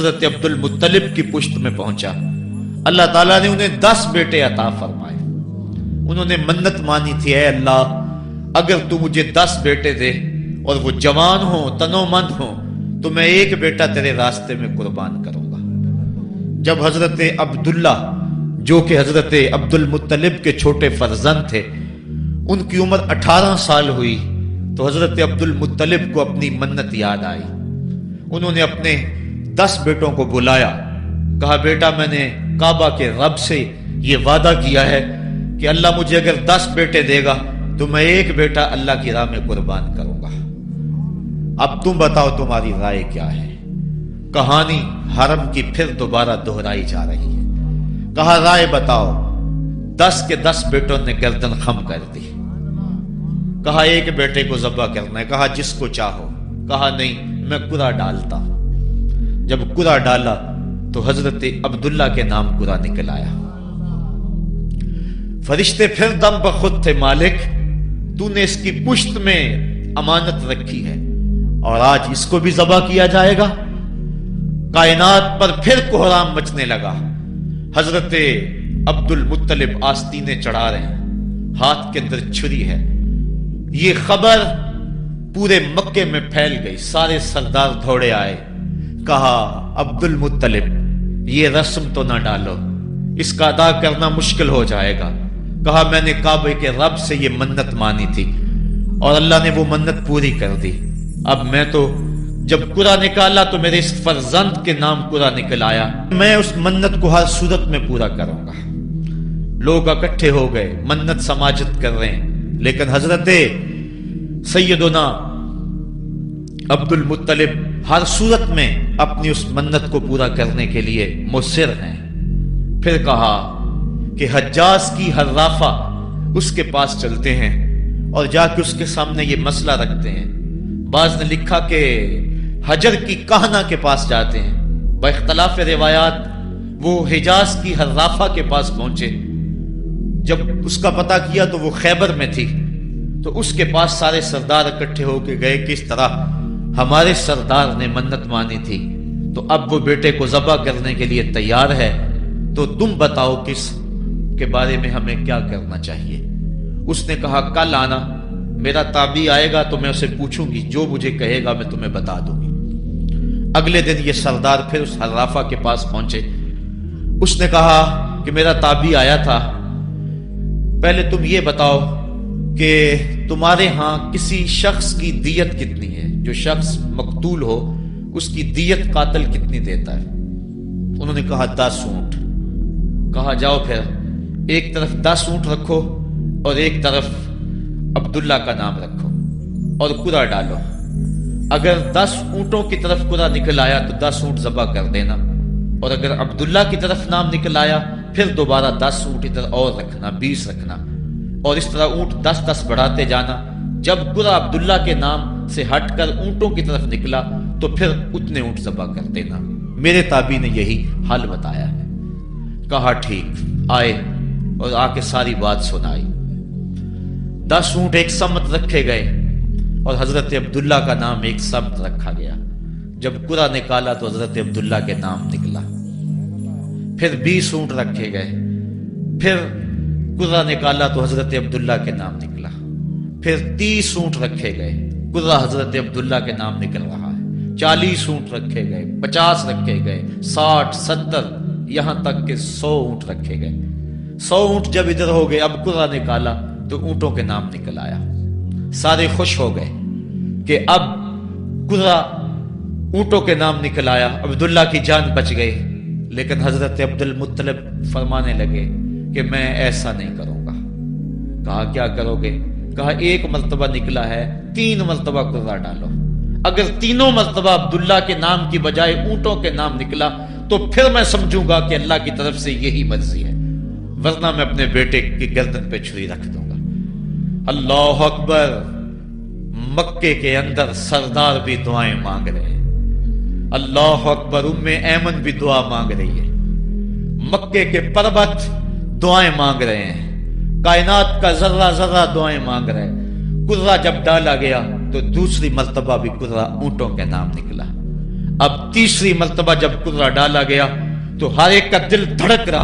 حضرت عبد المطلب کی پشت میں پہنچا، اللہ تعالیٰ نے انہیں 10 بیٹے عطا فرمائے۔ انہوں نے منت مانی تھی، اے اللہ اگر تو مجھے 10 بیٹے دے اور وہ جوان ہوں، تنو مند ہوں، تو میں ایک بیٹا تیرے راستے میں قربان کروں گا۔ جب حضرت عبداللہ جو کہ حضرت عبد المطلب کے چھوٹے فرزند تھے، ان کی عمر 18 سال ہوئی تو حضرت عبد المطلب کو اپنی منت یاد آئی۔ انہوں نے اپنے 10 بیٹوں کو بلایا، کہا بیٹا میں نے کعبہ کے رب سے یہ وعدہ کیا ہے کہ اللہ مجھے اگر 10 بیٹے دے گا تو میں ایک بیٹا اللہ کی راہ میں قربان کروں گا، اب تم بتاؤ تمہاری رائے کیا ہے۔ کہانی حرم کی پھر دوبارہ دہرائی جا رہی ہے۔ کہا رائے بتاؤ۔ 10 کے 10 بیٹوں نے گردن خم کر دی۔ کہا ایک بیٹے کو ذبح کرنا ہے۔ کہا جس کو چاہو۔ کہا نہیں میں قرعہ ڈالتا ہوں۔ جب قرعہ ڈالا تو حضرت عبداللہ کے نام قرعہ نکل آیا۔ فرشتے پھر دم بخود تھے، مالک تو نے اس کی پشت میں امانت رکھی ہے اور آج اس کو بھی ذبح کیا جائے گا۔ کائنات پر پھر کوہرام مچنے لگا۔ حضرت عبد المطلب آستینیں چڑھا رہے ہیں، ہاتھ کے اندر چھری ہے۔ یہ خبر پورے مکے میں پھیل گئی، سارے سردار دوڑے آئے۔ کہا عبد المطلب یہ رسم تو نہ ڈالو، اس کا ادا کرنا مشکل ہو جائے گا۔ کہا میں نے کعبے کے رب سے یہ منت مانی تھی اور اللہ نے وہ منت پوری کر دی۔ اب میں تو جب قرعہ نکالا تو میرے اس فرزند کے نام قرعہ نکل آیا، میں اس منت کو ہر صورت میں پورا کروں گا۔ لوگ اکٹھے ہو گئے، منت سماجت کر رہے ہیں، لیکن حضرت سیدنا عبد المطلب ہر صورت میں اپنی اس منت کو پورا کرنے کے لیے مصر ہیں۔ پھر کہا کہ حجاز کی حرافہ اس کے پاس چلتے ہیں اور جا کے اس کے سامنے یہ مسئلہ رکھتے ہیں۔ بعض نے لکھا کہ حجر کی کہنا کے پاس جاتے ہیں۔ با اختلاف روایات وہ حجاز کی حرافہ کے پاس پہنچے۔ جب اس کا پتہ کیا تو وہ خیبر میں تھی، تو اس کے پاس سارے سردار اکٹھے ہو کے گئے، کس طرح ہمارے سردار نے منت مانی تھی تو اب وہ بیٹے کو ذبح کرنے کے لیے تیار ہے، تو تم بتاؤ کس کے بارے میں ہمیں کیا کرنا چاہیے۔ اس نے کہا کل آنا، میرا تابعی آئے گا تو میں اسے پوچھوں گی، جو مجھے کہے گا میں تمہیں بتا دوں گی۔ اگلے دن یہ سردار پھر اس حرافہ کے پاس پہنچے۔ اس نے کہا کہ میرا تابعی آیا تھا، پہلے تم یہ بتاؤ کہ تمہارے ہاں کسی شخص کی دیت کتنی ہے، جو شخص مقتول ہو اس کی دیت قاتل کتنی دیتا ہے۔ انہوں نے کہا 10 اونٹ۔ کہا جاؤ پھر ایک طرف 10 اونٹ رکھو اور ایک طرف عبداللہ کا نام رکھو اور قرعہ ڈالو۔ اگر 10 اونٹوں کی طرف قرعہ نکل آیا تو 10 اونٹ ذبح کر دینا، اور اگر عبداللہ کی طرف نام نکل آیا پھر دوبارہ 10 اونٹ ادھر اور رکھنا، 20 رکھنا، اور اس طرح اونٹ 10-10 بڑھاتے جانا۔ جب قرعہ عبداللہ کے نام سے ہٹ کر اونٹوں کی طرف نکلا تو پھر اتنے اونٹ ذبح کر دینا۔ میرے تابعی نے یہی حل بتایا ہے۔ کہا ٹھیک۔ آئے اور آ کے ساری بات سنائی۔ 10 اونٹ ایک سمت رکھے گئے اور حضرت عبداللہ کا نام ایک سمت رکھا گیا۔ جب قرعہ نکالا تو حضرت عبداللہ کے نام نکلا۔ پھر 20 اونٹ رکھے گئے، پھر قرعہ نکالا تو حضرت عبداللہ کے نام نکلا۔ پھر 30 اونٹ رکھے گئے، قرعہ حضرت عبداللہ کے نام نکل رہا ہے۔ 40 اونٹ رکھے گئے، 50 رکھے گئے، 60، 70، یہاں تک کہ 100 اونٹ رکھے گئے۔ 100 اونٹ جب ادھر ہو گئے، اب قرعہ نکالا تو اونٹوں کے نام نکل آیا۔ سارے خوش ہو گئے کہ اب قرعہ اونٹوں کے نام نکل آیا، عبداللہ کی جان بچ گئی۔ لیکن حضرت عبد المطلب فرمانے لگے کہ میں ایسا نہیں کروں گا۔ کہا کیا کرو گے؟ کہا ایک مرتبہ نکلا ہے، 3 مرتبہ قرعہ ڈالو۔ اگر تینوں مرتبہ عبداللہ کے نام کی بجائے اونٹوں کے نام نکلا تو پھر میں سمجھوں گا کہ اللہ کی طرف سے یہی مرضی ہے، ورنہ میں اپنے بیٹے کی گردن پہ چھری رکھ دوں گا۔ اللہ اکبر! مکے کے اندر سردار بھی دعائیں مانگ رہے ہیں۔ اللہ اکبر! ام ایمن بھی دعا مانگ رہی ہے، مکے کے پربت دعائیں مانگ رہے ہیں، کائنات کا ذرہ ذرہ دعائیں مانگ رہے ہیں۔ قرعہ جب ڈالا گیا تو دوسری مرتبہ بھی قرعہ اونٹوں کے نام نکلا۔ اب تیسری مرتبہ جب کرہ ڈالا گیا تو ہر ایک کا دل دھڑک رہا